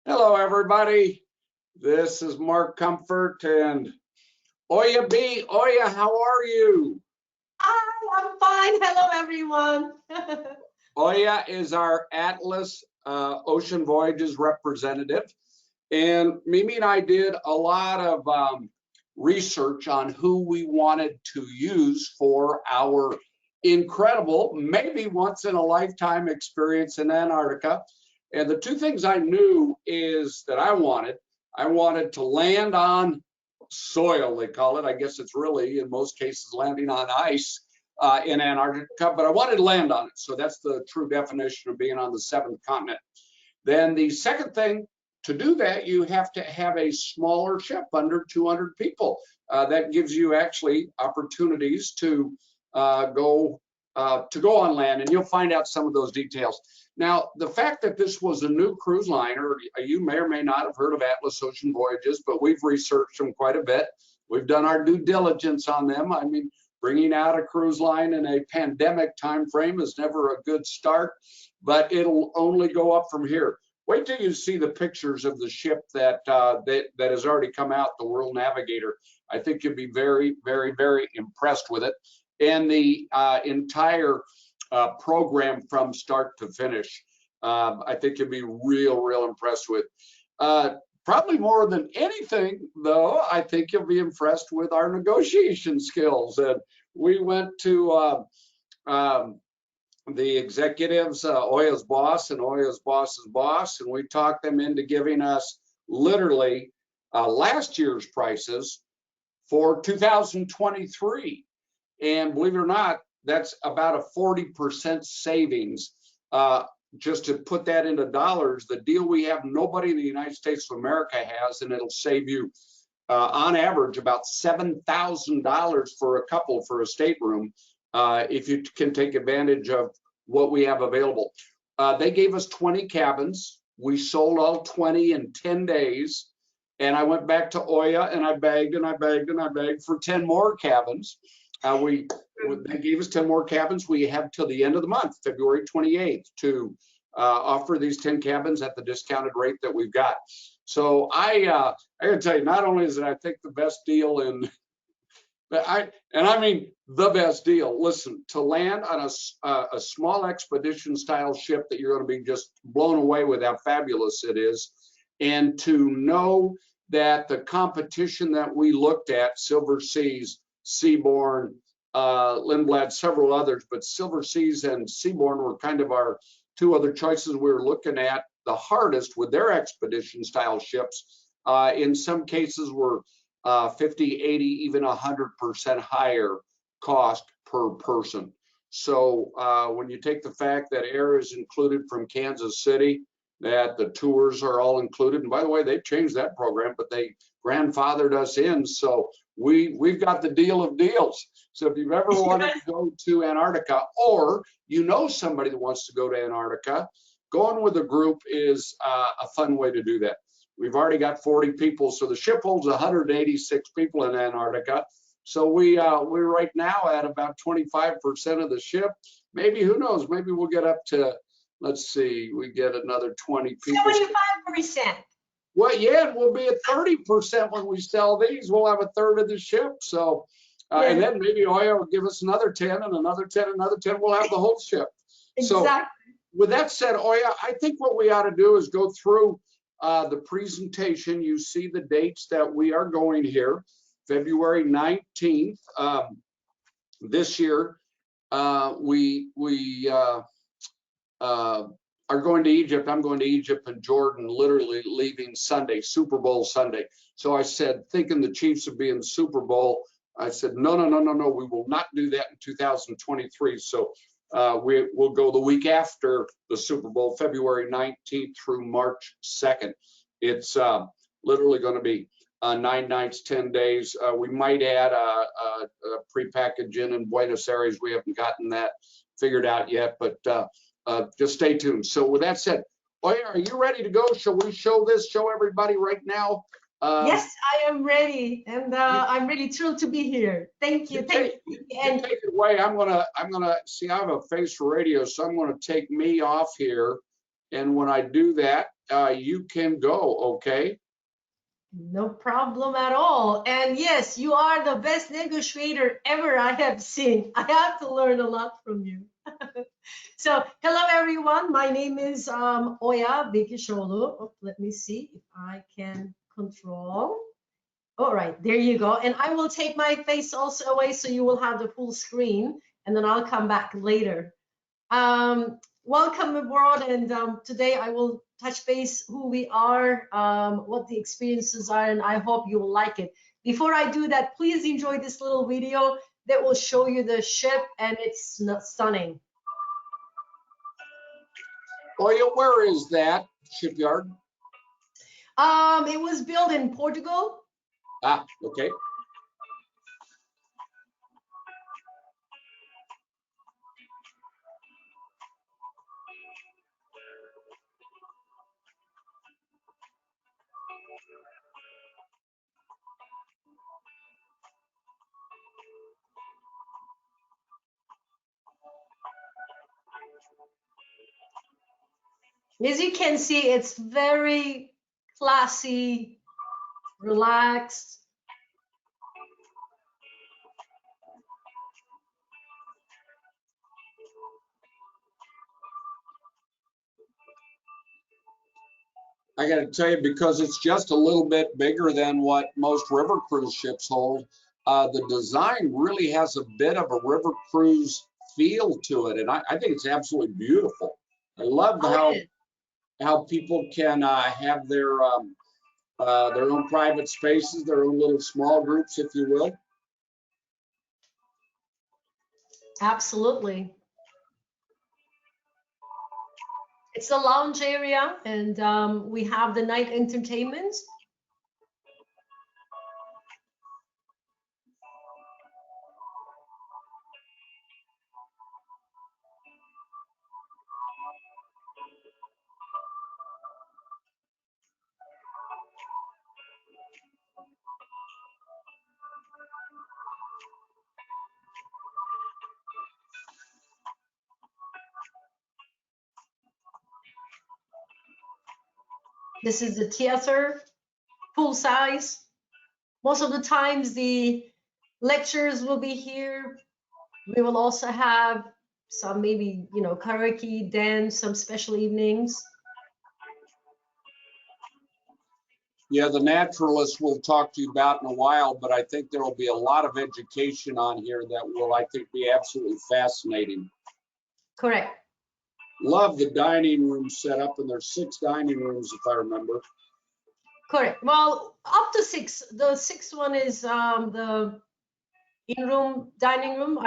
Hello, everybody. This is Mark Comfort and Oya B. Oya, how are you? Hi, I'm fine. Hello, everyone. Oya is our Atlas Ocean Voyages representative. And Mimi and I did a lot of research on who we wanted to use for our incredible, maybe once in a lifetime experience in Antarctica. And the two things I knew is that I wanted to land on soil, they call it. I guess it's really, in most cases, landing on ice in Antarctica, but I wanted to land on it. So that's the true definition of being on the seventh continent. Then the second thing, to do that, you have to have a smaller ship under 200 people. That gives you actually opportunities to go on land, and you'll find out some of those details. Now, the fact that this was a new cruise liner, you may or may not have heard of Atlas Ocean Voyages, but we've researched them quite a bit. We've done our due diligence on them. I mean, bringing out a cruise line in a pandemic time frame is never a good start, but it'll only go up from here. Wait till you see the pictures of the ship that has already come out, the World Navigator. I think you'll be very, very, very impressed with it. And the entire program from start to finish, I think you'll be real impressed with. Probably more than anything, though, I think you'll be impressed with our negotiation skills. And we went to the executives, Oya's boss and Oya's boss's boss, and we talked them into giving us literally last year's prices for 2023. And believe it or not, that's about a 40% savings. Just to put that into dollars, the deal we have, nobody in the United States of America has, and it'll save you on average about $7,000 for a couple for a stateroom if you can take advantage of what we have available. They gave us 20 cabins. We sold all 20 in 10 days. And I went back to Oya and I begged and I begged and I begged for 10 more cabins. They gave us 10 more cabins. We have till the end of the month, February 28th, to offer these 10 cabins at the discounted rate that we've got. So I gotta tell you, not only is it, I think, the best deal in, I mean the best deal. Listen, to land on a small expedition style ship that you're going to be just blown away with how fabulous it is, and to know that the competition that we looked at, Silver Seas, Seabourn, Lindblad, several others, but Silver Seas and Seabourn were kind of our two other choices we were looking at the hardest with their expedition style ships. In some cases were 50, 80, even 100% higher cost per person. So when you take the fact that air is included from Kansas City, that the tours are all included, and by the way, they've changed that program, but they grandfathered us in, so we've got the deal of deals. So if you've ever wanted to go to Antarctica, or you know somebody that wants to go to Antarctica, going with a group is a fun way to do that. We've already got 40 people, so the ship holds 186 people in Antarctica. So we're right now at about 25% of the ship. Maybe, who knows, maybe we'll get up to, let's see, we get another 20 people. 75%. Well, yeah, we'll be at 30% when we sell these. We'll have a third of the ship. So, and then maybe Oya will give us another 10 and another 10, another 10. We'll have the whole ship. Exactly. So with that said, Oya, I think what we ought to do is go through the presentation. You see the dates that we are going here. February 19th this year, we are going to Egypt. I'm going to Egypt and Jordan, literally leaving Sunday, Super Bowl Sunday. So I said, thinking the Chiefs would be in the Super Bowl, I said, no, we will not do that in 2023. So we'll go the week after the Super Bowl, February 19th through March 2nd. It's literally going to be 9 nights, 10 days. We might add a prepackaged in Buenos Aires. We haven't gotten that figured out yet, but just stay tuned. So with that said, Oya, are you ready to go? Shall we show everybody right now? Yes, I am ready, and I'm really thrilled to be here. Thank you. Take it away. I'm gonna see. I have a face for radio, so I'm gonna take me off here, and when I do that, you can go, okay? No problem at all. And yes, you are the best negotiator ever I have seen. I have to learn a lot from you. So, hello everyone. My name is Oya Bikisholu. Oh, let me see if I can control. All right, there you go. And I will take my face also away so you will have the full screen, and then I'll come back later. Welcome aboard, and today I will touch base who we are, what the experiences are, and I hope you will like it. Before I do that, please enjoy this little video that will show you the ship, and it's stunning. Oya, where is that shipyard? It was built in Portugal. Ah, okay. As you can see, it's very classy, relaxed. I got to tell you, because it's just a little bit bigger than what most river cruise ships hold, the design really has a bit of a river cruise feel to it, and I think it's absolutely beautiful. I love how people can have their own private spaces, their own little small groups, if you will. Absolutely. It's a lounge area, and we have the night entertainment. This is the theater, full size. Most of the times the lectures will be here. We will also have some maybe, karaoke, dance, some special evenings. Yeah, the naturalists we'll talk to you about in a while, but I think there will be a lot of education on here that will, I think, be absolutely fascinating. Correct. Love the dining room setup, and there's 6 dining rooms, if I remember. Correct. Well, up to 6. The 6th one is the in-room dining room.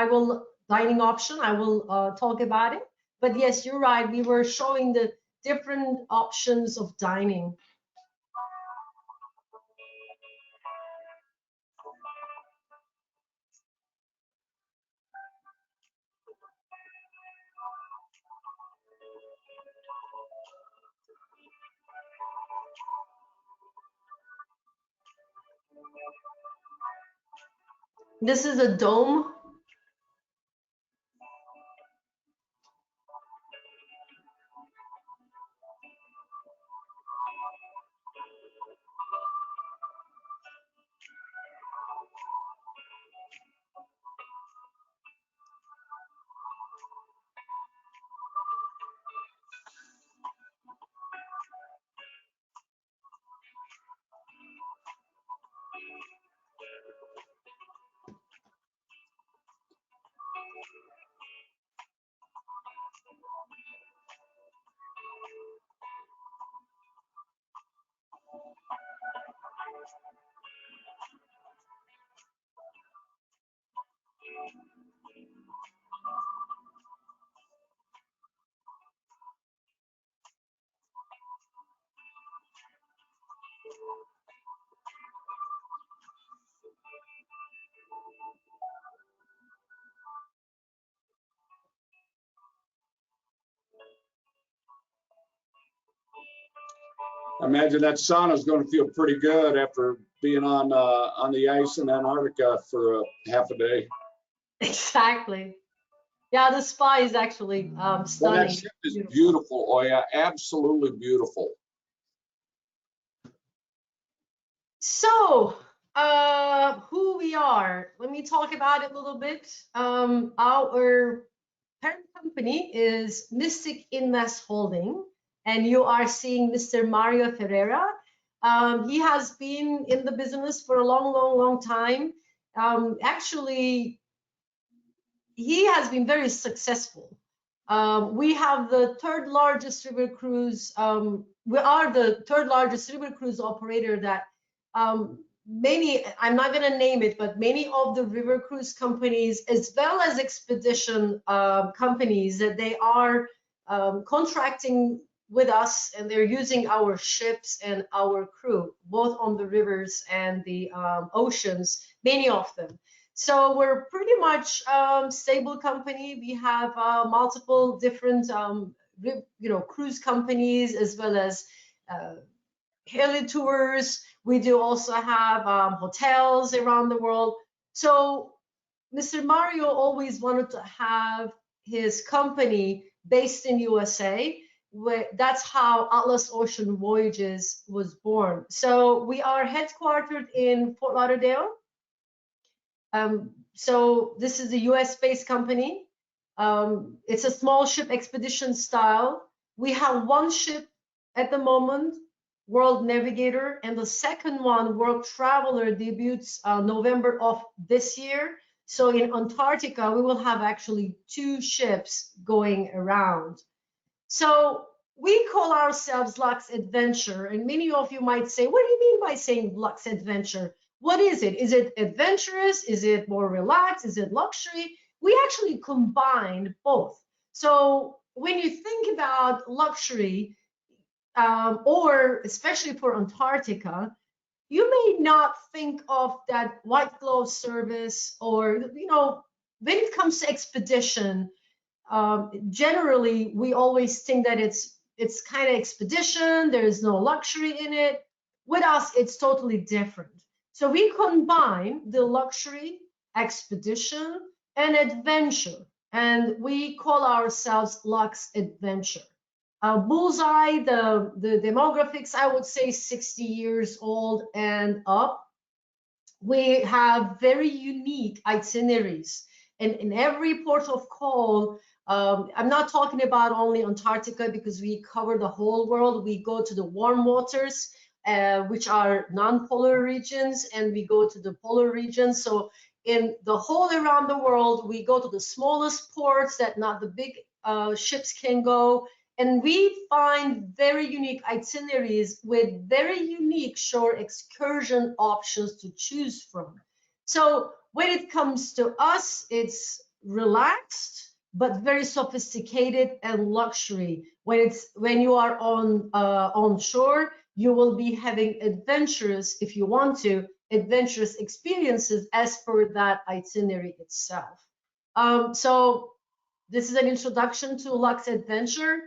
Dining option. I will talk about it. But yes, you're right. We were showing the different options of dining. This is a dome. I imagine that sauna is going to feel pretty good after being on the ice in Antarctica for half a day. Exactly. Yeah, the spa is actually Well, that stunning. ship is beautiful, Oya, absolutely beautiful. So, who we are, let me talk about it a little bit. Our parent company is Mystic Invest Holding, and you are seeing Mr. Mario Ferreira. He has been in the business for a long time. Actually, he has been very successful. We have the third largest river cruise. We are the third largest river cruise operator that many, I'm not going to name it, but many of the river cruise companies, as well as expedition companies, that they are contracting with us, and they're using our ships and our crew, both on the rivers and the oceans, many of them. So we're pretty much stable company. We have multiple different, cruise companies, as well as heli tours. We do also have hotels around the world. So Mr. Mario always wanted to have his company based in USA. That's how Atlas Ocean Voyages was born. So we are headquartered in Fort Lauderdale. So this is a US-based company. It's a small ship expedition style. We have one ship at the moment, World Navigator, and the second one, World Traveler, debuts November of this year. So in Antarctica, we will have actually 2 ships going around. So we call ourselves Lux Adventure, and many of you might say, what do you mean by saying Lux Adventure? What is it? Is it adventurous? Is it more relaxed? Is it luxury? We actually combined both. So when you think about luxury, or especially for Antarctica, you may not think of that white glove service, or, when it comes to expedition, generally we always think that it's kind of expedition, there is no luxury in it. With us, it's totally different. So we combine the luxury, expedition, and adventure, and we call ourselves Lux Adventure. Bullseye, the demographics, I would say 60 years old and up. We have very unique itineraries, and in every port of call, I'm not talking about only Antarctica, because we cover the whole world. We go to the warm waters, which are non-polar regions, and we go to the polar regions. So in the whole around the world, we go to the smallest ports that not the big ships can go. And we find very unique itineraries with very unique shore excursion options to choose from. So when it comes to us, it's relaxed, but very sophisticated and luxury. When you are on shore, you will be having adventurous, if you want to, adventurous experiences as per that itinerary itself. So this is an introduction to Lux Adventure.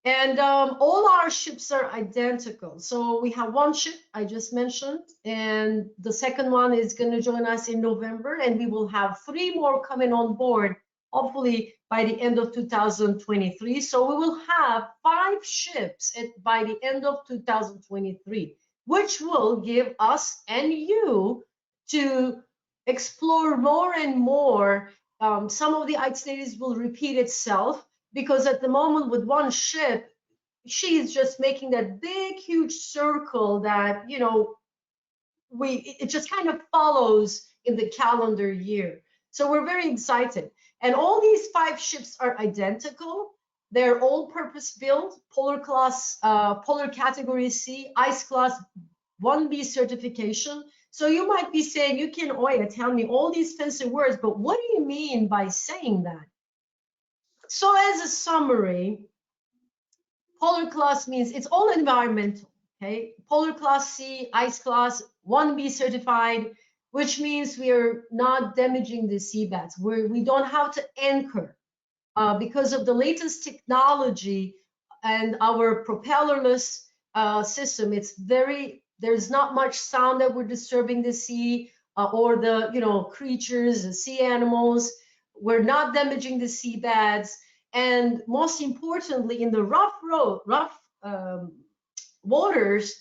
And all our ships are identical. So we have one ship I just mentioned, and the second one is going to join us in November, and we will have 3 more coming on board, hopefully by the end of 2023. So we will have 5 ships by the end of 2023, which will give us and you to explore more and more. Some of the itineraries will repeat itself, because at the moment with one ship, she's just making that big, huge circle that, it just kind of follows in the calendar year. So we're very excited. And all these 5 ships are identical. They're all purpose built, polar class, polar category C, ice class 1B certification. So you might be saying, you can, Oya, tell me all these fancy words, but what do you mean by saying that? So as a summary, polar class means it's all environmental, okay? Polar class C, ice class, 1B certified, which means we are not damaging the seabeds. We don't have to anchor because of the latest technology and our propellerless system. There's not much sound that we're disturbing the sea or the creatures, the sea animals. We're not damaging the seabeds, and most importantly, in the rough waters,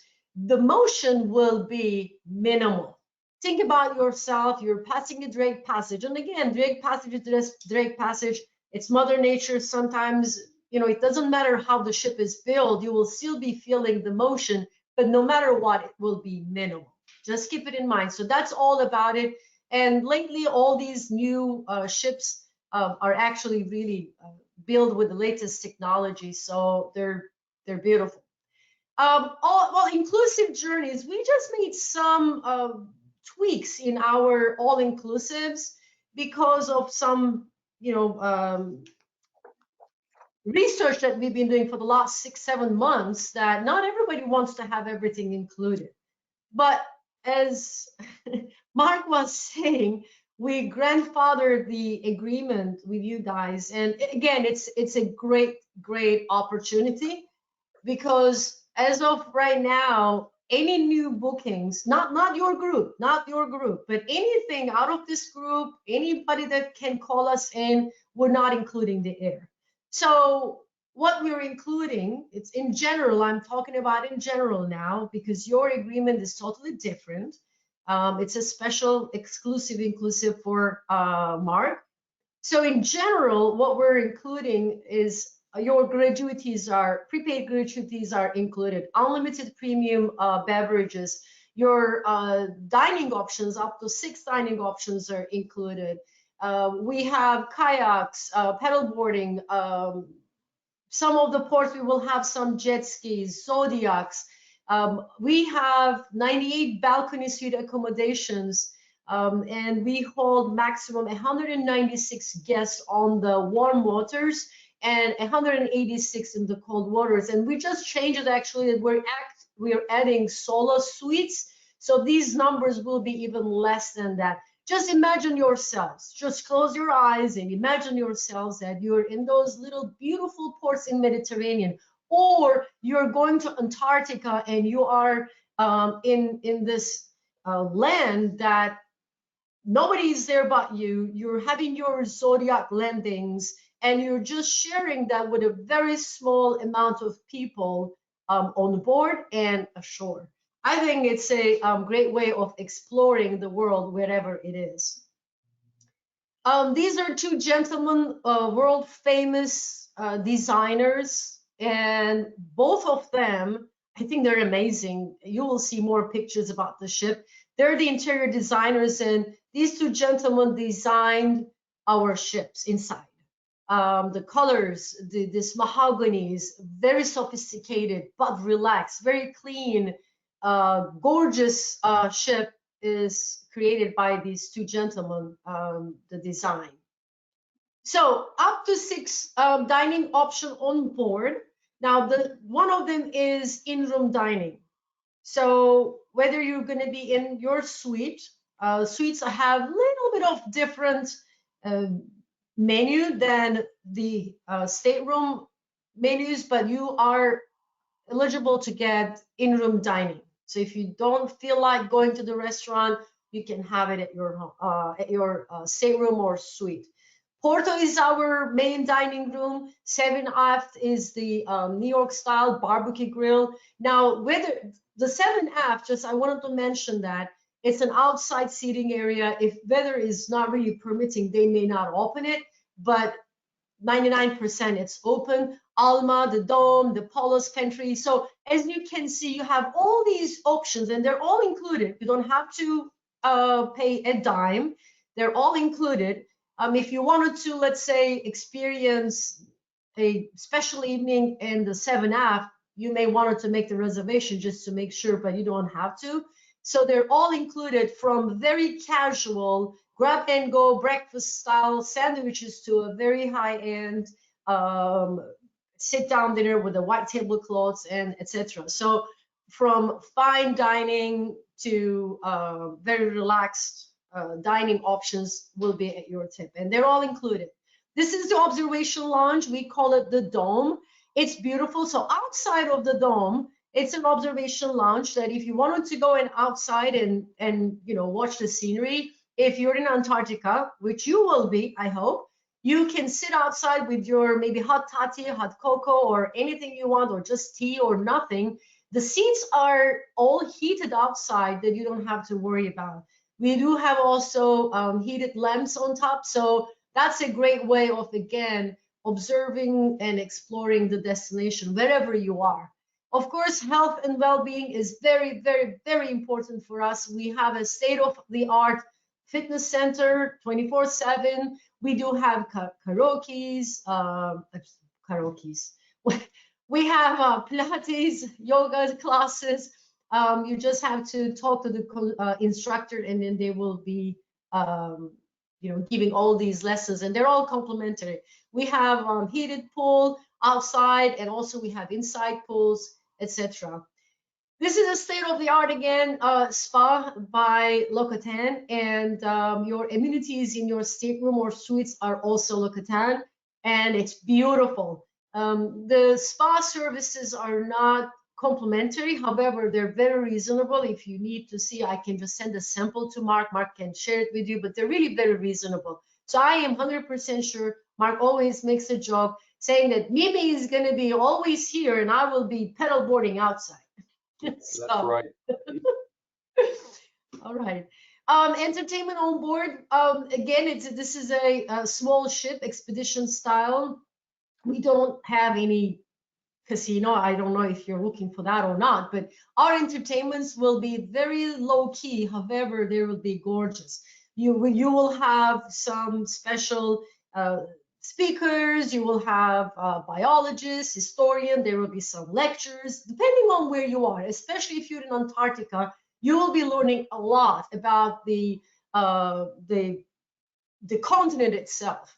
the motion will be minimal. Think about yourself, you're passing a Drake passage. And again, Drake passage is just Drake passage. It's Mother Nature. Sometimes, you know, it doesn't matter how the ship is built, you will still be feeling the motion, but no matter what, it will be minimal. Just keep it in mind. So that's all about it. And lately, all these new ships are actually really built with the latest technology. So they're beautiful. Well, inclusive journeys, we just made some tweaks in our all-inclusives because of some, you know, research that we've been doing for the last 6-7 months, that not everybody wants to have everything included. But as Mark was saying, we grandfathered the agreement with you guys. And again, it's a great opportunity, because as of right now, any new bookings, not your group, but anything out of this group, anybody that can call us in, we're not including the air. So what we're including, it's in general, I'm talking about in general now, because your agreement is totally different. It's a special exclusive inclusive for Mark. So in general, what we're including is your gratuities are, prepaid gratuities are included, unlimited premium beverages, your dining options, up to 6 dining options are included. We have kayaks, paddleboarding, some of the ports we will have some jet skis, zodiacs. We have 98 balcony suite accommodations, and we hold maximum 196 guests on the warm waters and 186 in the cold waters. And we just changed it actually, that we're adding solo suites. So these numbers will be even less than that. Just imagine yourselves, just close your eyes and imagine yourselves that you're in those little beautiful ports in Mediterranean, or you're going to Antarctica and you are in this land that nobody's there but you. You're having your zodiac landings and you're just sharing that with a very small amount of people on board and ashore. I think it's a great way of exploring the world wherever it is. These are 2 gentlemen, world famous designers, and both of them, I think they're amazing. You will see more pictures about the ship. They're the interior designers, and these 2 gentlemen designed our ships inside. The colors, this mahogany is very sophisticated but relaxed, very clean, gorgeous ship is created by these 2 gentlemen, the design. So up to 6 dining option on board. Now, one of them is in-room dining. So whether you're going to be in your suite, suites have a little bit of different menu than the stateroom menus, but you are eligible to get in-room dining. So if you don't feel like going to the restaurant, you can have it at your stateroom or suite. Porto is our main dining room. 7 aft is the New York style barbecue grill. Now, whether the 7 aft, just I wanted to mention that it's an outside seating area. If weather is not really permitting, they may not open it, but 99% it's open. Alma, the Dome, the Polo's Pantry. So as you can see, you have all these options and they're all included. You don't have to pay a dime. They're all included. If you wanted to, let's say, experience a special evening in the 7 aft, you may want to make the reservation just to make sure, but you don't have to. So they're all included, from very casual grab and go breakfast style sandwiches to a very high-end sit down dinner with the white tablecloths and etc. So from fine dining to very relaxed dining options will be at your tip, and they're all included. This is the observation lounge. We call it the Dome. It's beautiful. So outside of the Dome, it's an observation lounge that if you wanted to go in outside and you know, watch the scenery, if you're in Antarctica, which you will be, I hope, you can sit outside with your maybe hot toddy, hot cocoa, or anything you want, or just tea or nothing. The seats are all heated outside that you don't have to worry about. We do have also heated lamps on top, so that's a great way of, again, observing and exploring the destination wherever you are. Of course, health and well-being is very, very, very important for us. We have a state-of-the-art fitness center 24/7. We do have karaoke's. We have Pilates, yoga classes. You just have to talk to the instructor, and then they will be, giving all these lessons, and they're all complimentary. We have heated pool outside, and also we have inside pools, etc. This is a state-of-the-art, again, spa by Loccatan, and your amenities in your stateroom or suites are also Loccatan, and it's beautiful. The spa services are not complimentary, however, they're very reasonable. If you need to see, I can just send a sample to Mark. Mark can share it with you, but they're really very reasonable. So I am 100% sure Mark always makes a joke saying that Mimi is going to be always here and I will be pedalboarding outside. That's right. All right. Entertainment on board. Again, this is a small ship, expedition style. We don't have any casino. I don't know if you're looking for that or not, but our entertainments will be very low key. However, they will be gorgeous. You will have some special speakers. You will have biologists, historian. There will be some lectures, depending on where you are. Especially if you're in Antarctica, you will be learning a lot about the continent itself.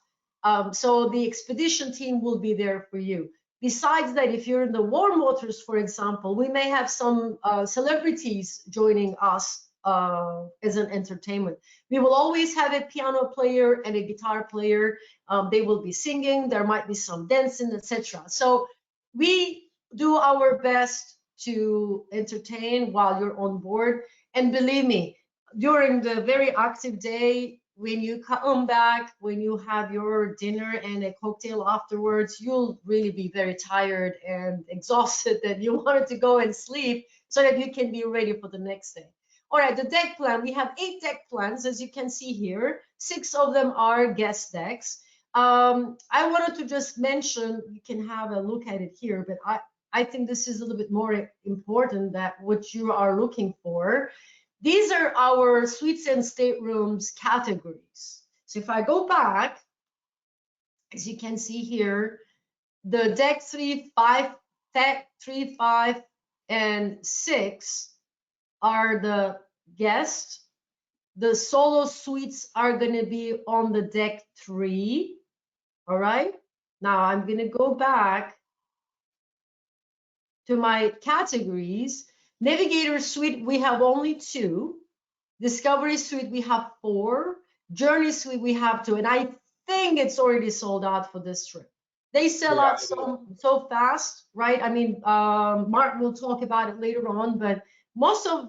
So the expedition team will be there for you. Besides that, if you're in the warm waters, for example, we may have some celebrities joining us as an entertainment. We will always have a piano player and a guitar player. They will be singing. There might be some dancing, etc. So we do our best to entertain while you're on board. And believe me, during the very active day, when you come back, when you have your dinner and a cocktail afterwards, you'll really be very tired and exhausted that you wanted to go and sleep so that you can be ready for the next day. All right, the deck plan. We have 8 deck plans, as you can see here. 6 of them are guest decks. I wanted to just mention, you can have a look at it here, but I think this is a little bit more important than what you are looking for. These are our suites and staterooms categories. So if I go back, as you can see here, the deck 3, 5, deck 3, 5, and 6 are the guest. The solo suites are going to be on the deck 3. All right. Now I'm going to go back to my categories. Navigator suite, we have only 2. Discovery suite, we have 4. Journey suite, we have 2. And I think it's already sold out for this trip. They sell out so fast, right? I mean, Mark will talk about it later on, but most of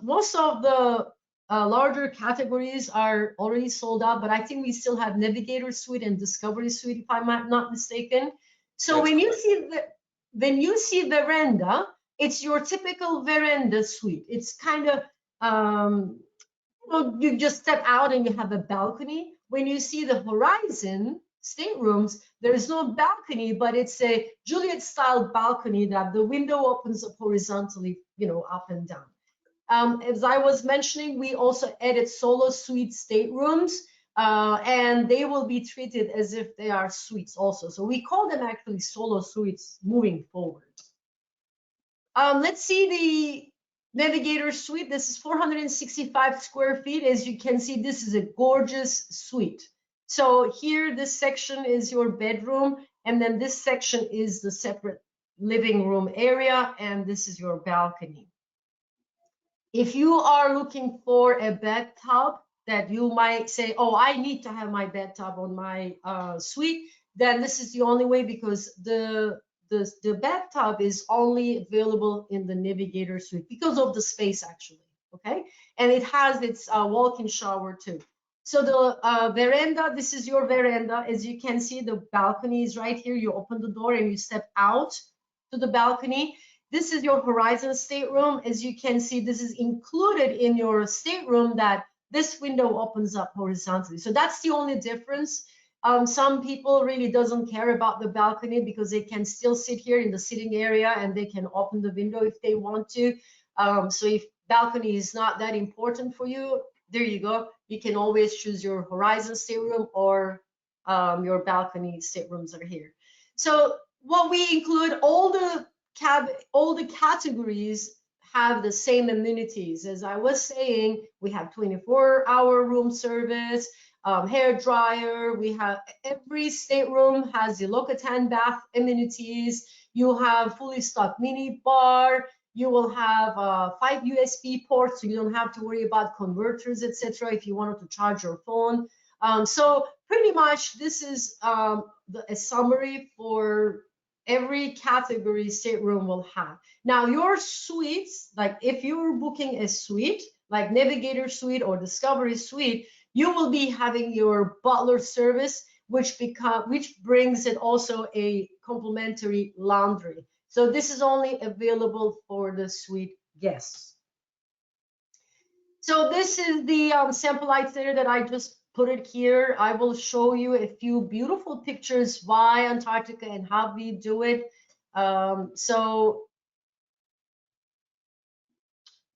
the larger categories are already sold out. But I think we still have Navigator suite and Discovery suite, if I'm not mistaken. So That's when correct. you see veranda, it's your typical veranda suite. It's kind of well, you just step out and you have a balcony. When you see the horizon staterooms, there is no balcony, but it's a Juliet-style balcony that the window opens up horizontally, up and down. As I was mentioning, we also added solo suite staterooms, and they will be treated as if they are suites also. So we call them actually solo suites moving forward. Let's see the Navigator suite. This is 465 square feet. As you can see, this is a gorgeous suite. So here, this section is your bedroom, and then this section is the separate living room area, and this is your balcony. If you are looking for a bathtub that you might say, oh, I need to have my bathtub on my suite, then this is the only way, because the bathtub is only available in the Navigator suite because of the space, actually, okay? And it has its walk-in shower too. So the veranda, this is your veranda. As you can see, the balcony is right here. You open the door and you step out to the balcony. This is your horizon stateroom. As you can see, this is included in your stateroom, that this window opens up horizontally. So that's the only difference. Some people really doesn't care about the balcony because they can still sit here in the sitting area and they can open the window if they want to. So if balcony is not that important for you, there you go. You can always choose your horizon stateroom or your balcony staterooms are here. So what we include, all the categories have the same amenities. As I was saying, we have 24-hour room service, hair dryer. We have, every stateroom has the Loccatan bath amenities. You have fully stocked mini bar. You will have 5 USB ports, so you don't have to worry about converters, etc. if you wanted to charge your phone. So pretty much this is a summary for every category stateroom will have. Now your suites, like if you're booking a suite, like Navigator Suite or Discovery Suite, you will be having your butler service, which brings it also a complimentary laundry. So this is only available for the suite guests. So this is the sample itinerary that I just put it here. I will show you a few beautiful pictures why Antarctica and how we do it. So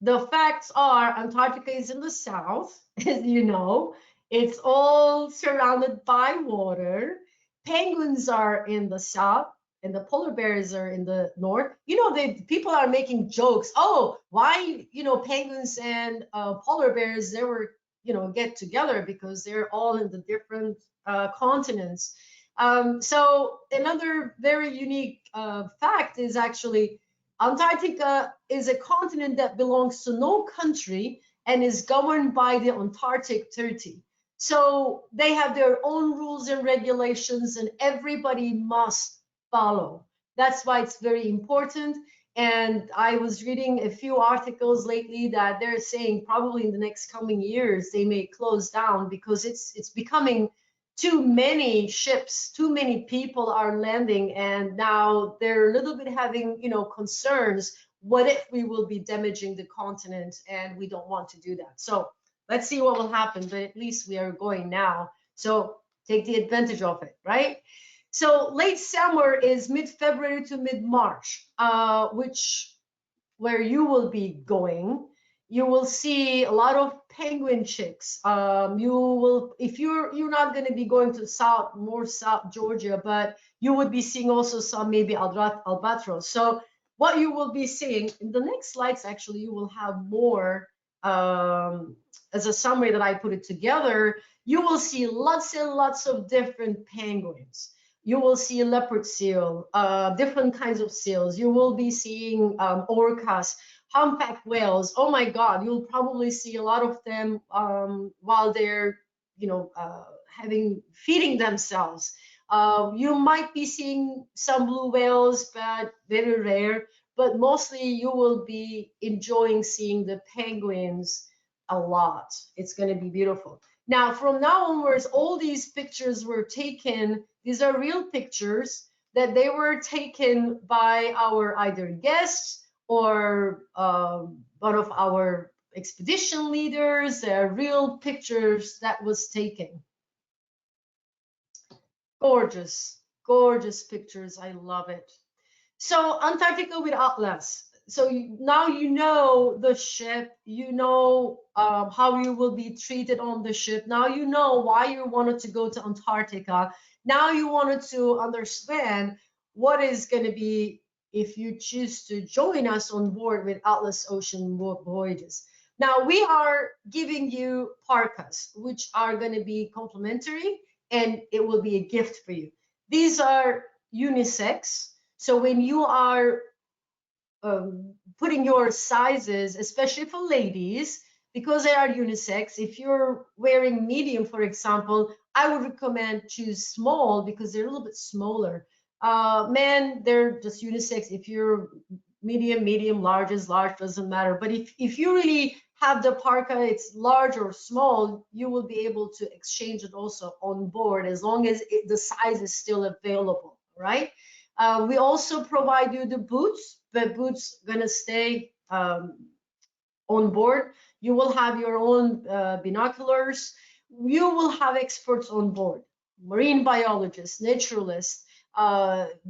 the facts are, Antarctica is in the south, as you know. It's all surrounded by water. Penguins are in the south, and the polar bears are in the north. You know, people are making jokes. Oh, why, penguins and polar bears never, get together, because they're all in the different continents. So another very unique fact is actually Antarctica is a continent that belongs to no country and is governed by the Antarctic Treaty. So they have their own rules and regulations, and everybody must follow. That's why it's very important. And I was reading a few articles lately that they're saying probably in the next coming years they may close down, because it's becoming too many ships, too many people are landing, and now they're a little bit having, concerns. What if we will be damaging the continent, and we don't want to do that. So let's see what will happen, but at least we are going now. So take the advantage of it, right? So late summer is mid-February to mid-March, where you will be going. You will see a lot of penguin chicks. You will, if you're not going to be going to more South Georgia, but you would be seeing also some maybe albatross. So what you will be seeing in the next slides, actually, you will have more as a summary that I put it together. You will see lots and lots of different penguins. You will see leopard seal, different kinds of seals. You will be seeing orcas, humpback whales. Oh my God, you'll probably see a lot of them while they're, feeding themselves. You might be seeing some blue whales, but very rare. But mostly you will be enjoying seeing the penguins a lot. It's going to be beautiful. Now, from now onwards, all these pictures were taken. These are real pictures that they were taken by our either guests or one of our expedition leaders. They're real pictures that was taken. Gorgeous, gorgeous pictures. I love it. So Antarctica with Atlas. So now you know the ship, you know how you will be treated on the ship. Now you know why you wanted to go to Antarctica. Now you wanted to understand what is going to be if you choose to join us on board with Atlas Ocean Voyages. Now we are giving you parkas, which are going to be complimentary, and it will be a gift for you. These are unisex. So when you are putting your sizes, especially for ladies, because they are unisex, if you're wearing medium, for example, I would recommend choose small because they're a little bit smaller. Men, they're just unisex. If you're medium, large is large, doesn't matter. But if you really have the parka, it's large or small, you will be able to exchange it also on board as long as the size is still available, right? We also provide you the boots. The boots gonna stay on board. You will have your own binoculars. You will have experts on board, marine biologists, naturalists,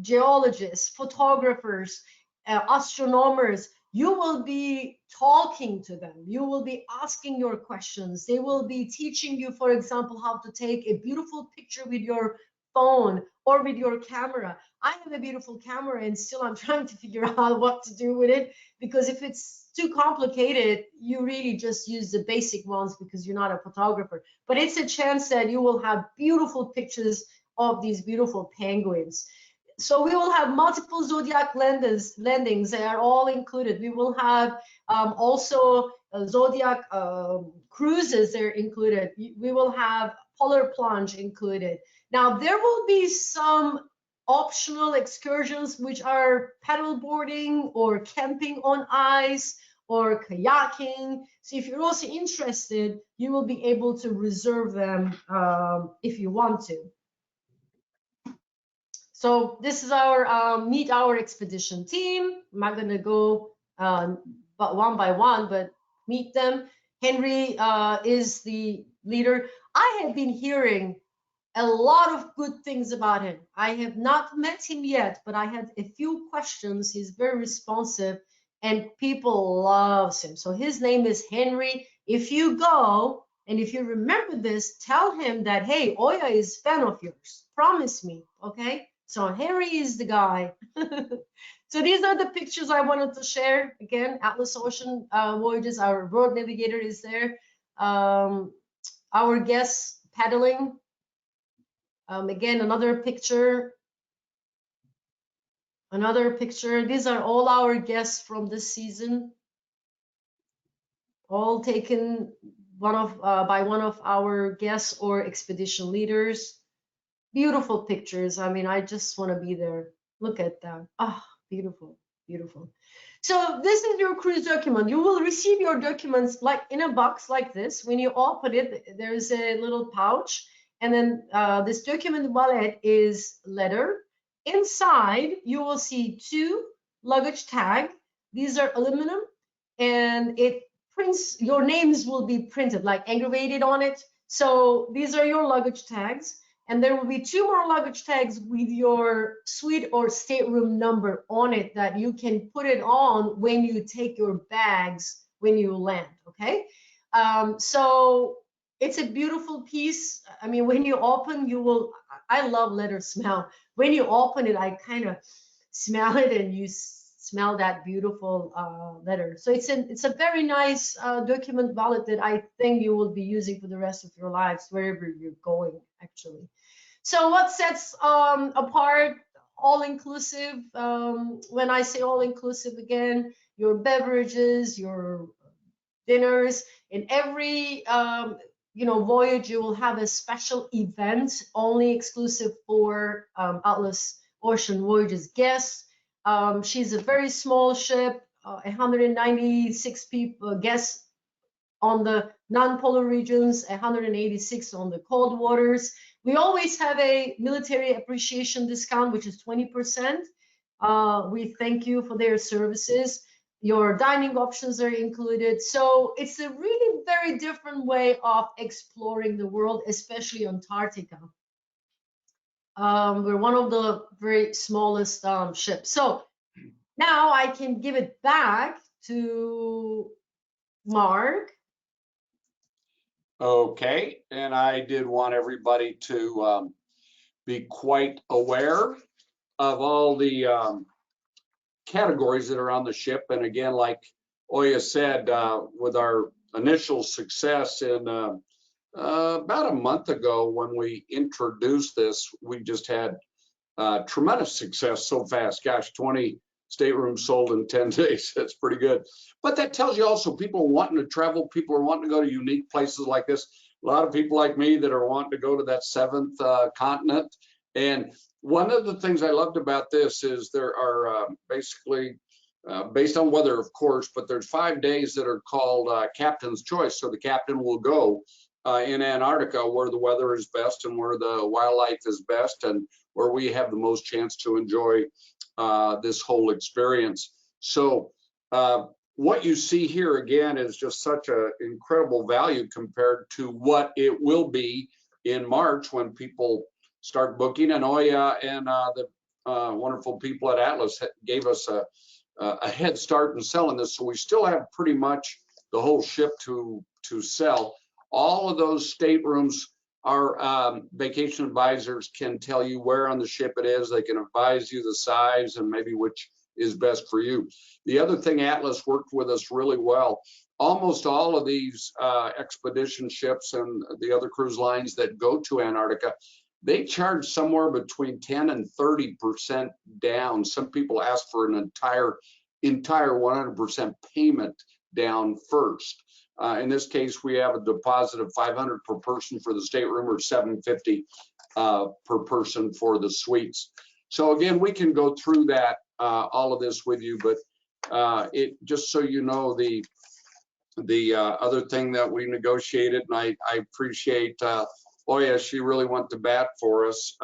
geologists, photographers, astronomers. You will be talking to them. You will be asking your questions. They will be teaching you, for example, how to take a beautiful picture with your phone or with your camera. I have a beautiful camera and still I'm trying to figure out what to do with it, because if it's too complicated, you really just use the basic ones because you're not a photographer. But it's a chance that you will have beautiful pictures of these beautiful penguins. So we will have multiple zodiac landings. They are all included. We will have also zodiac cruises. They're included. We will have polar plunge included. Now there will be some optional excursions, which are paddle boarding or camping on ice or kayaking. So if you're also interested, you will be able to reserve them if you want to. So this is our meet our expedition team. I'm not gonna go but one by one, but meet them. Henry is the leader. I have been hearing a lot of good things about him. I have not met him yet, but I had a few questions. He's very responsive and people loves him. So his name is Henry. If you go and if you remember this, tell him that, hey, Oya is a fan of yours. Promise me, okay? So Henry is the guy. So these are the pictures I wanted to share. Again, Atlas Ocean Voyages, our world navigator is there. Our guests paddling. Again, another picture. Another picture. These are all our guests from this season. All taken by one of our guests or expedition leaders. Beautiful pictures. I mean, I just want to be there. Look at that. Ah, beautiful, beautiful. So this is your cruise document. You will receive your documents like in a box like this. When you open it, there's a little pouch. And then this document wallet is leather. Inside, you will see 2 luggage tag. These are aluminum, and it prints, your names will be printed, like engravated on it. So these are your luggage tags. And there will be 2 more luggage tags with your suite or stateroom number on it that you can put it on when you take your bags when you land, okay? So it's a beautiful piece. I mean, when you open, you will, I love leather smell. When you open it, I kind of smell it and you smell that beautiful leather. So it's a very nice document wallet that I think you will be using for the rest of your lives, wherever you're going, actually. So what sets apart all-inclusive? When I say all-inclusive, again, your beverages, your dinners, in every voyage, you will have a special event only exclusive for Atlas Ocean Voyages guests. She's a very small ship, 196 people guests on the non-polar regions, 186 on the cold waters. We always have a military appreciation discount, which is 20%. We thank you for their services. Your dining options are included. So it's a really very different way of exploring the world, especially Antarctica. We're one of the very smallest ships. So now I can give it back to Mark. Okay, and I did want everybody to be quite aware of all the categories that are on the ship. And again, like Oya said, with our initial success in about a month ago when we introduced this, we just had tremendous success so fast. Gosh, 20 staterooms sold in 10 days. That's pretty good. But that tells you also people are wanting to travel. People are wanting to go to unique places like this. A lot of people like me that are wanting to go to that 7th continent. And one of the things I loved about this is there are basically, based on weather, of course, but there's 5 days that are called Captain's Choice. So the captain will go in Antarctica, where the weather is best and where the wildlife is best and where we have the most chance to enjoy this whole experience. So what you see here again is just such an incredible value compared to what it will be in March when people start booking. And Oya and the wonderful people at Atlas gave us a head start in selling this, so we still have pretty much the whole ship to sell. All of those staterooms, our vacation advisors can tell you where on the ship it is. They can advise you the size and maybe which is best for you. The other thing, Atlas worked with us really well. Almost all of these expedition ships and the other cruise lines that go to Antarctica, they charge somewhere between 10 and 30% down. Some people ask for an entire 100% payment down first. In this case, we have a deposit of $500 per person for the stateroom or $750 per person for the suites. So again, we can go through that, all of this with you, but it just so you know, the other thing that we negotiated, and I appreciate Oya, she really went to bat for us.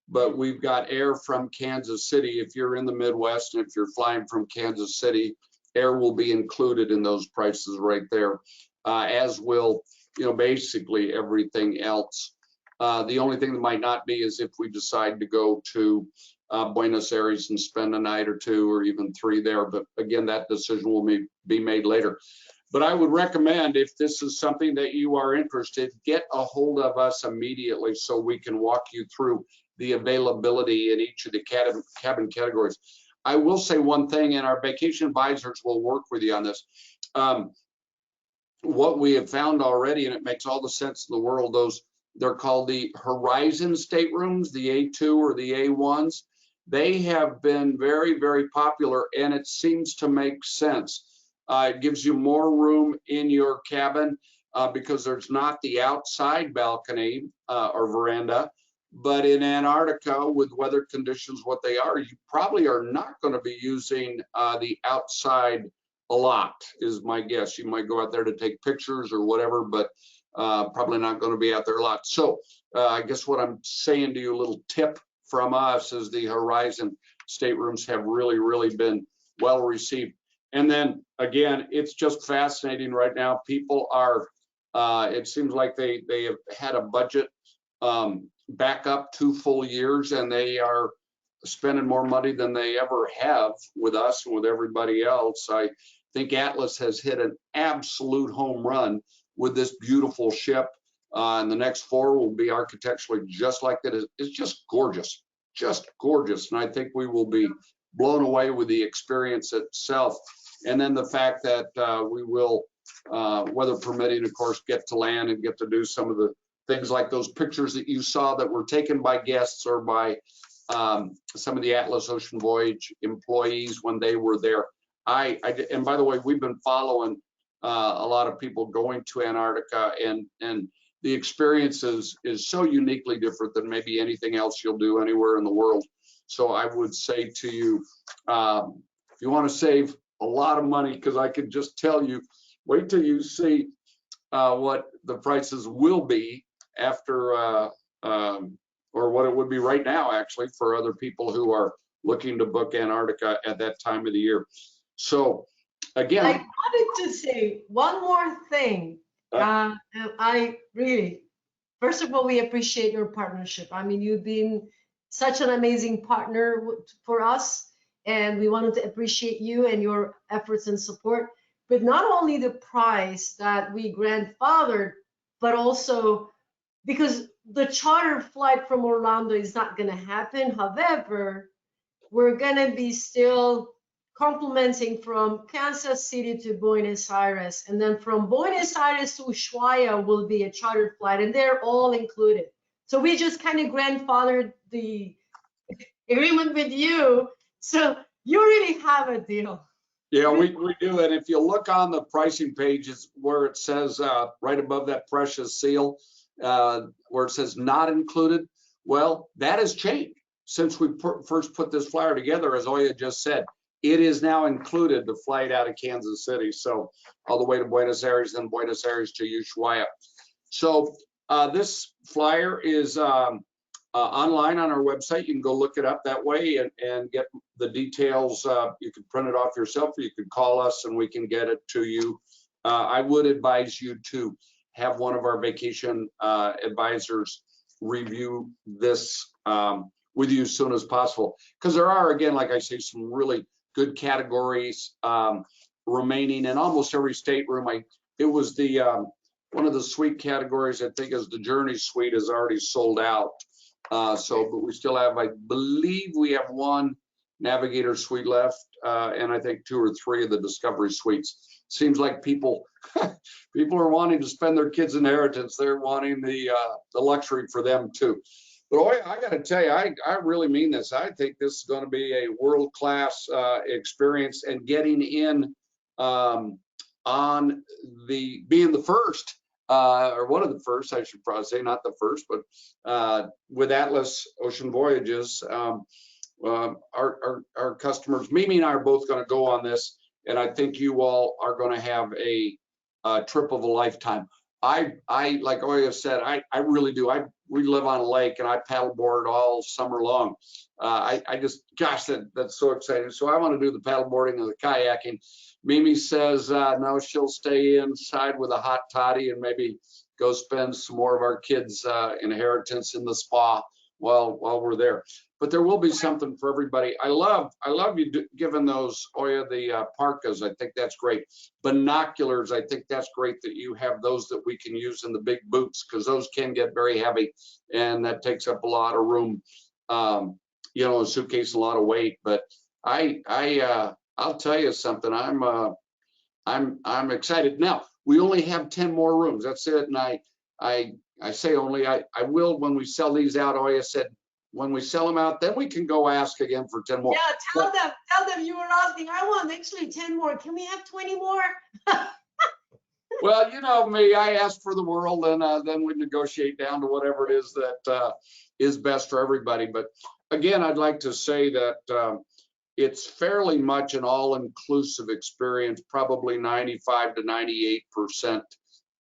But we've got air from Kansas City. If you're in the Midwest and if you're flying from Kansas City, air will be included in those prices right there, as will, basically everything else. The only thing that might not be is if we decide to go to Buenos Aires and spend a night or two or even 3 there. But again, that decision will be made later. But I would recommend, if this is something that you are interested, get a hold of us immediately so we can walk you through the availability in each of the cabin categories. I will say one thing, and our vacation advisors will work with you on this. What we have found already, and it makes all the sense in the world, they're called the Horizon staterooms, the A2 or the A1s. They have been very, very popular, and it seems to make sense. It gives you more room in your cabin because there's not the outside balcony or veranda. But in Antarctica, with weather conditions what they are, you probably are not going to be using the outside a lot, is my guess. You might go out there to take pictures or whatever, but probably not going to be out there a lot. So I guess what I'm saying to you, a little tip from us, is the Horizon staterooms have really, really been well received. And then again, it's just fascinating right now. People are, it seems like they have had a budget back up 2 full years, and they are spending more money than they ever have with us and with everybody else. I think Atlas has hit an absolute home run with this beautiful ship. And the next 4 will be architecturally just like that. It's just gorgeous, just gorgeous. And I think we will be blown away with the experience itself. And then the fact that we will, weather permitting, of course, get to land and get to do some of the things like those pictures that you saw that were taken by guests or by some of the Atlas Ocean Voyage employees when they were there. And by the way, we've been following a lot of people going to Antarctica, and the experience is so uniquely different than maybe anything else you'll do anywhere in the world. So I would say to you, if you want to save a lot of money, because I can just tell you, wait till you see what the prices will be after, or what it would be right now, actually, for other people who are looking to book Antarctica at that time of the year. So again, I wanted to say one more thing. I really, first of all, we appreciate your partnership. I mean, you've been such an amazing partner for us, and we wanted to appreciate you and your efforts and support. But not only the price that we grandfathered, but also because the charter flight from Orlando is not going to happen. However, we're going to be still complimenting from Kansas City to Buenos Aires, and then from Buenos Aires to Ushuaia will be a charter flight, and they're all included. So we just kind of grandfathered the agreement with you, so you really have a deal. Yeah, we do. And if you look on the pricing page, it's where it says right above that precious seal, where it says not included. Well, that has changed since we first put this flyer together. As Oya just said, it is now included, the flight out of Kansas City, so all the way to Buenos Aires, then Buenos Aires to Ushuaia. So this flyer is online on our website. You can go look it up that way and get the details. You can print it off yourself, or you can call us and we can get it to you. I would advise you to have one of our vacation advisors review this with you as soon as possible, because there are, again, like I say, some really good categories remaining in almost every stateroom. It was the one of the suite categories, I think, is the Journey Suite, is already sold out. But we still have, I believe we have one Navigator Suite left, and I think 2 or 3 of the Discovery Suites. Seems like people are wanting to spend their kids' inheritance. They're wanting the luxury for them too. But I got to tell you, I really mean this. I think this is going to be a world-class experience, and getting in on being the first, or one of the first, I should probably say, not the first, but with Atlas Ocean Voyages, our customers, Mimi and I are both going to go on this, and I think you all are going to have a trip of a lifetime. I like Oya said, I really do. We live on a lake, and I paddleboard all summer long. I just, gosh, that's so exciting. So I want to do the paddleboarding and the kayaking. Mimi says no, she'll stay inside with a hot toddy and maybe go spend some more of our kids' inheritance in the spa while we're there. But there will be something for everybody. I love you giving those, Oya, the parkas. I think that's great. Binoculars, I think that's great that you have those that we can use in the big boots, because those can get very heavy, and that takes up a lot of room, you know, a suitcase, a lot of weight. But I'll tell you something. I'm excited. Now we only have 10 more rooms. That's it. And I say only. I will, when we sell these out. Oya said, when we sell them out, then we can go ask again for 10 more. Yeah, tell them you were asking. I want actually 10 more. Can we have 20 more? Well, you know me, I ask for the world, and then we negotiate down to whatever it is that is best for everybody. But again, I'd like to say that it's fairly much an all-inclusive experience, probably 95 to 98%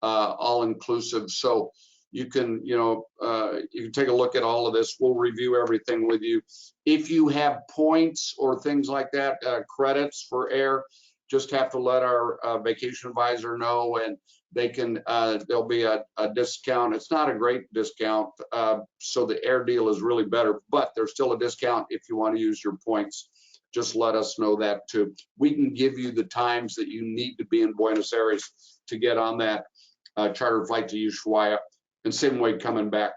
all-inclusive. So you can, you can take a look at all of this. We'll review everything with you. If you have points or things like that, credits for air, just have to let our vacation advisor know, and they can, there'll be a discount. It's not a great discount, so the air deal is really better, but there's still a discount if you want to use your points. Just let us know that too. We can give you the times that you need to be in Buenos Aires to get on that charter flight to Ushuaia, and same way coming back.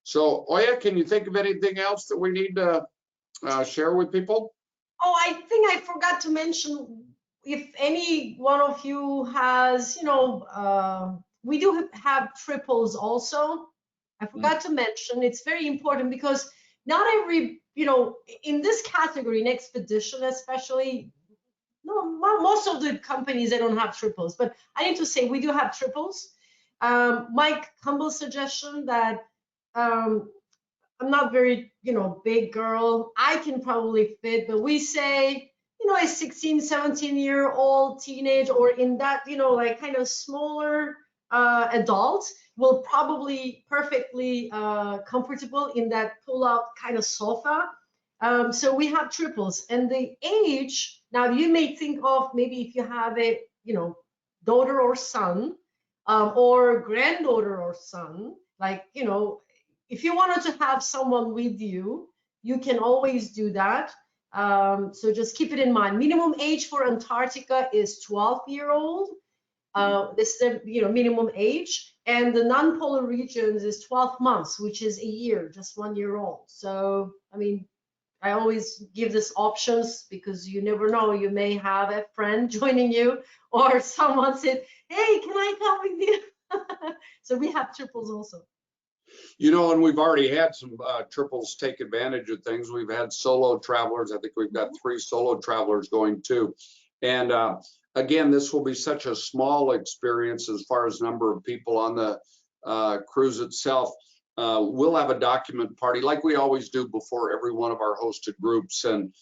So, Oya, can you think of anything else that we need to share with people? Oh, I think I forgot to mention, if any one of you has, we do have triples also. I forgot to mention, it's very important, because not every, in this category, in expedition especially, most of the companies, they don't have triples, but I need to say we do have triples. Mike, humble suggestion that I'm not very, big girl. I can probably fit, but we say, a 16, 17-year-old teenage, or in that, like kind of smaller adult will probably perfectly comfortable in that pull-out kind of sofa. So we have triples, and the age, now you may think of maybe if you have a, daughter or son, or granddaughter or son, like, if you wanted to have someone with you, you can always do that. So just keep it in mind. Minimum age for Antarctica is 12-year-old. This is the minimum age, and the non-polar regions is 12 months, which is a year, just 1 year old. So I mean, I always give this options, because you never know, you may have a friend joining you, or someone said, hey, can I come with you? So we have triples also. And we've already had some triples take advantage of things. We've had solo travelers. I think we've got 3 solo travelers going too. And again, this will be such a small experience as far as number of people on the cruise itself. we'll have a document party like we always do before every one of our hosted groups. And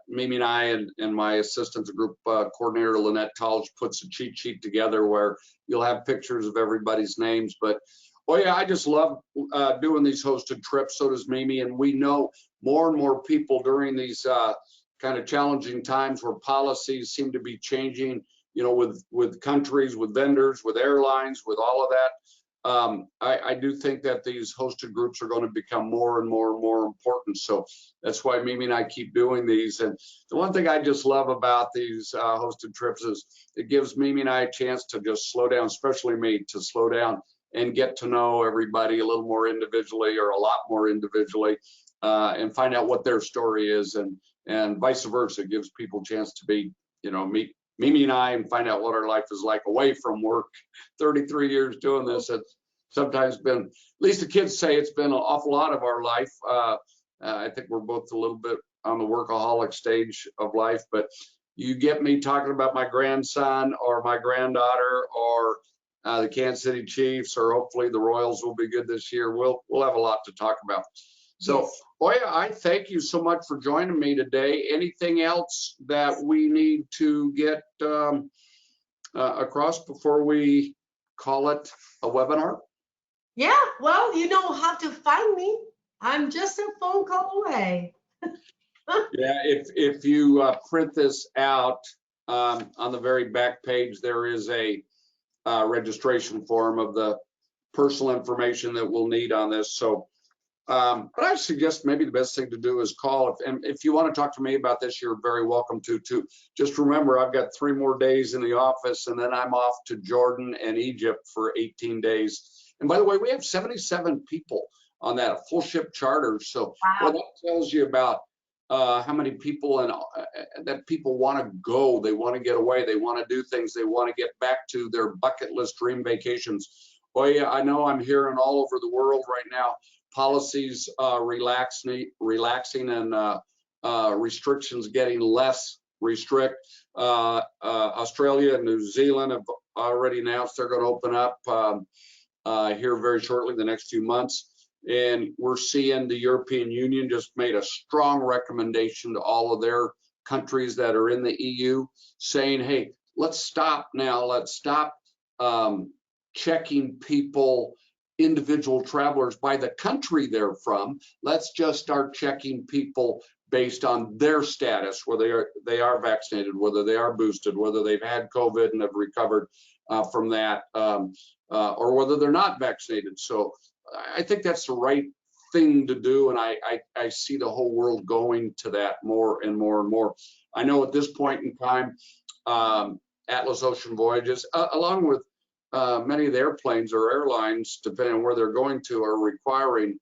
Mimi and I and my assistant, the group coordinator, Lynette College, puts a cheat sheet together where you'll have pictures of everybody's names. But, oh yeah, I just love doing these hosted trips. So does Mimi. And we know more and more people during these kind of challenging times where policies seem to be changing, you know, with countries, with vendors, with airlines, with all of that. I do think that these hosted groups are going to become more and more and more important. So that's why Mimi and I keep doing these. And the one thing I just love about these hosted trips is it gives Mimi and I a chance to just slow down, especially me, to slow down and get to know everybody a little more individually, or a lot more individually, and find out what their story is, and vice versa. It gives people a chance to be, you know, meet Mimi and I and find out what our life is like away from work. 33 years doing this, it's sometimes been, at least the kids say it's been an awful lot of our life. I think we're both a little bit on the workaholic stage of life, but you get me talking about my grandson or my granddaughter or the Kansas City Chiefs, or hopefully the Royals will be good this year. We'll have a lot to talk about. So, yes. Oya, I thank you so much for joining me today. Anything else that we need to get across before we call it a webinar? Yeah, well, you know how to find me. I'm just a phone call away. Yeah, if you print this out, on the very back page, there is a registration form of the personal information that we'll need on this. So, but I suggest maybe the best thing to do is call. If you want to talk to me about this, you're very welcome to too. Just remember, I've got 3 more days in the office, and then I'm off to Jordan and Egypt for 18 days. And by the way, we have 77 people on that full ship charter. So wow. What that tells you about how many people and that people want to go, they want to get away, they want to do things, they want to get back to their bucket list dream vacations. Well, yeah, I know I'm hearing all over the world right now, policies relaxing and restrictions getting less restrict. Australia and New Zealand have already announced they're going to open up here very shortly, the next few months. And we're seeing the European Union just made a strong recommendation to all of their countries that are in the EU, saying, hey, let's stop now. Let's stop checking people, individual travelers, by the country they're from. Let's just start checking people based on their status, whether they are vaccinated, whether they are boosted, whether they've had COVID and have recovered from that, or whether they're not vaccinated. So I think that's the right thing to do, and I see the whole world going to that more and more and more. I know at this point in time, Atlas Ocean Voyages, along with many of the airplanes or airlines, depending on where they're going to, are requiring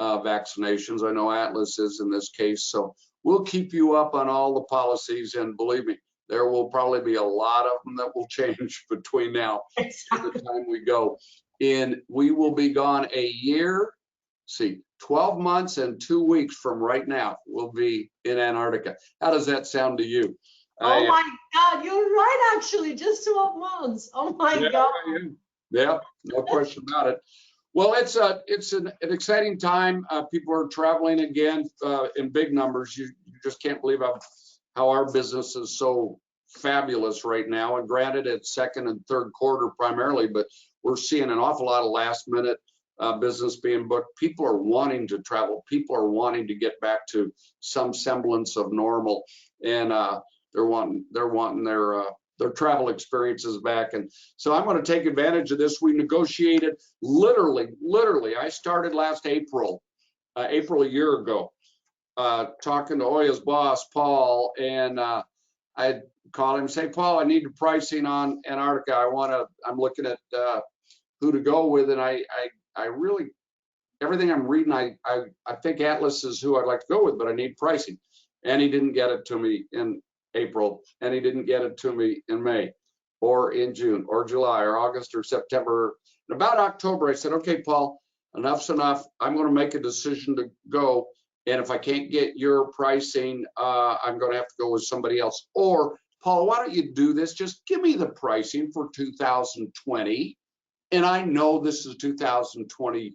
vaccinations. I know Atlas is in this case. So we'll keep you up on all the policies, and believe me, there will probably be a lot of them that will change between now and the time we go. And we will be gone a year, 12 months and 2 weeks from right now, we'll be in Antarctica. How does that sound to you? Oh my God, you're right, actually, just 12 months. Oh my God. Yeah, no question about it. Well, it's an exciting time. People are traveling again in big numbers. You just can't believe how our business is so fabulous right now. And granted, it's second and third quarter primarily, but we're seeing an awful lot of last minute business being booked. People are wanting to travel. People are wanting to get back to some semblance of normal, and they're wanting their travel experiences back. And so I'm going to take advantage of this. We negotiated literally. I started last April a year ago, talking to Oya's boss, Paul, and I called him and say, Paul, I need the pricing on Antarctica. I'm looking at who to go with, and I really, everything I'm reading, I think Atlas is who I'd like to go with, but I need pricing. And he didn't get it to me in April, and he didn't get it to me in May, or in June, or July, or August, or September. And about October, I said, okay, Paul, enough's enough. I'm going to make a decision to go. And if I can't get your pricing, I'm going to have to go with somebody else. Or, Paul, why don't you do this? Just give me the pricing for 2020. And I know this is 2021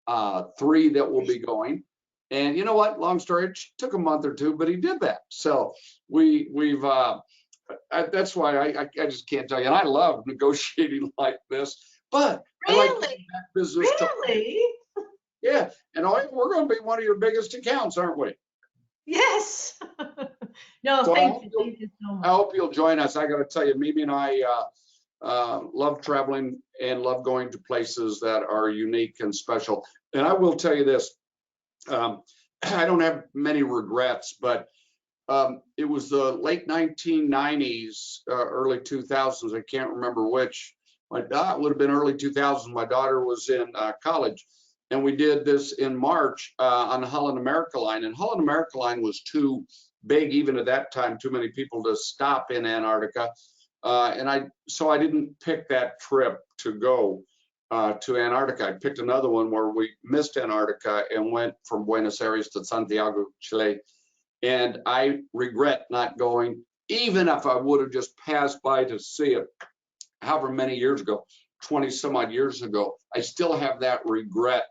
3 that will be going. And you know what? Long story, it took a month or 2, but he did that. So that's why I just can't tell you. And I love negotiating like this, but Really? I like that business. Really? Yeah. And we're going to be one of your biggest accounts, aren't we? Yes. No, So thank you. Thank you so I much. hope you'll join us. I got to tell you, Mimi and I love traveling and love going to places that are unique and special. And I will tell you this, I don't have many regrets, but it was the late 1990s, early 2000s. I can't remember which. It would have been early 2000s. My daughter was in college, and we did this in March on the Holland America line. And Holland America line was too big, even at that time, too many people to stop in Antarctica. So I didn't pick that trip to go to Antarctica. I picked another one where we missed Antarctica and went from Buenos Aires to Santiago, Chile. And I regret not going, even if I would have just passed by to see it, however many years ago, 20 some odd years ago. I still have that regret,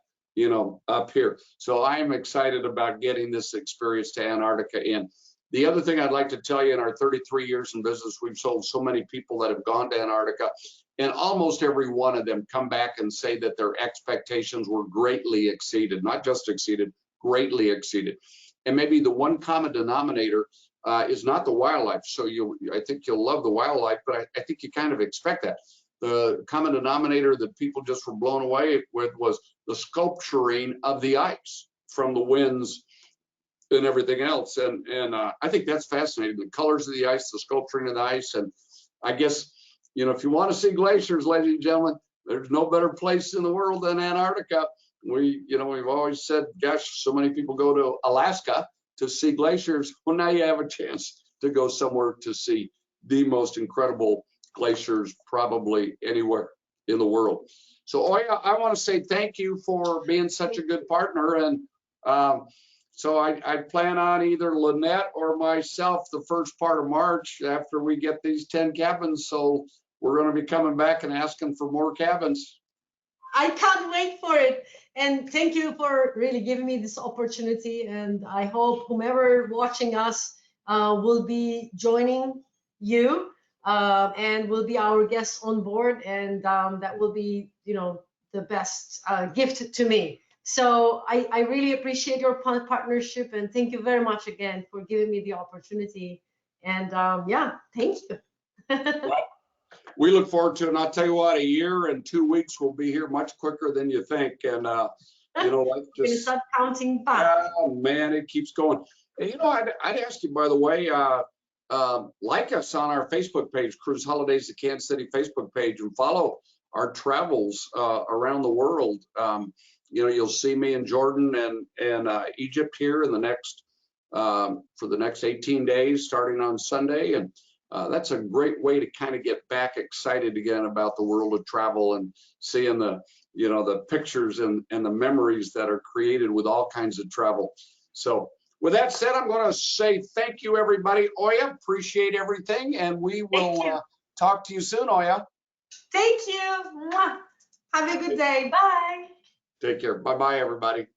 up here. So I am excited about getting this experience to Antarctica in. The other thing I'd like to tell you, in our 33 years in business, we've sold so many people that have gone to Antarctica, and almost every one of them come back and say that their expectations were greatly exceeded, not just exceeded, greatly exceeded. And maybe the one common denominator is not the wildlife. So I think you'll love the wildlife, but I think you kind of expect that. The common denominator that people just were blown away with was the sculpturing of the ice from the winds and everything else. And I think that's fascinating. The colors of the ice, the sculpturing of the ice. And I guess, if you want to see glaciers, ladies and gentlemen, there's no better place in the world than Antarctica. We've always said, gosh, so many people go to Alaska to see glaciers. Well, now you have a chance to go somewhere to see the most incredible glaciers probably anywhere in the world. So Oya, I want to say thank you for being such a good partner. And so I plan on either Lynette or myself the first part of March after we get these 10 cabins. So we're going to be coming back and asking for more cabins. I can't wait for it. And thank you for really giving me this opportunity. And I hope whomever watching us will be joining you and will be our guests on board. And that will be, the best gift to me. So I really appreciate your partnership, and thank you very much again for giving me the opportunity. And yeah, thank you. Well, we look forward to it. And I'll tell you what, a year and 2 weeks will be here much quicker than you think. And, like just start counting back. Oh, man, it keeps going. And, I'd ask you, by the way, like us on our Facebook page, Cruise Holidays, the Kansas City Facebook page, and follow our travels around the world. You'll see me in Jordan and Egypt here in the next for the next 18 days, starting on Sunday. And that's a great way to kind of get back excited again about the world of travel and seeing the pictures and the memories that are created with all kinds of travel. So with that said, I'm going to say thank you, everybody. Oya, appreciate everything, and we will talk to you soon, Oya. Thank you. Have a good day. Bye. Take care. Bye-bye, everybody.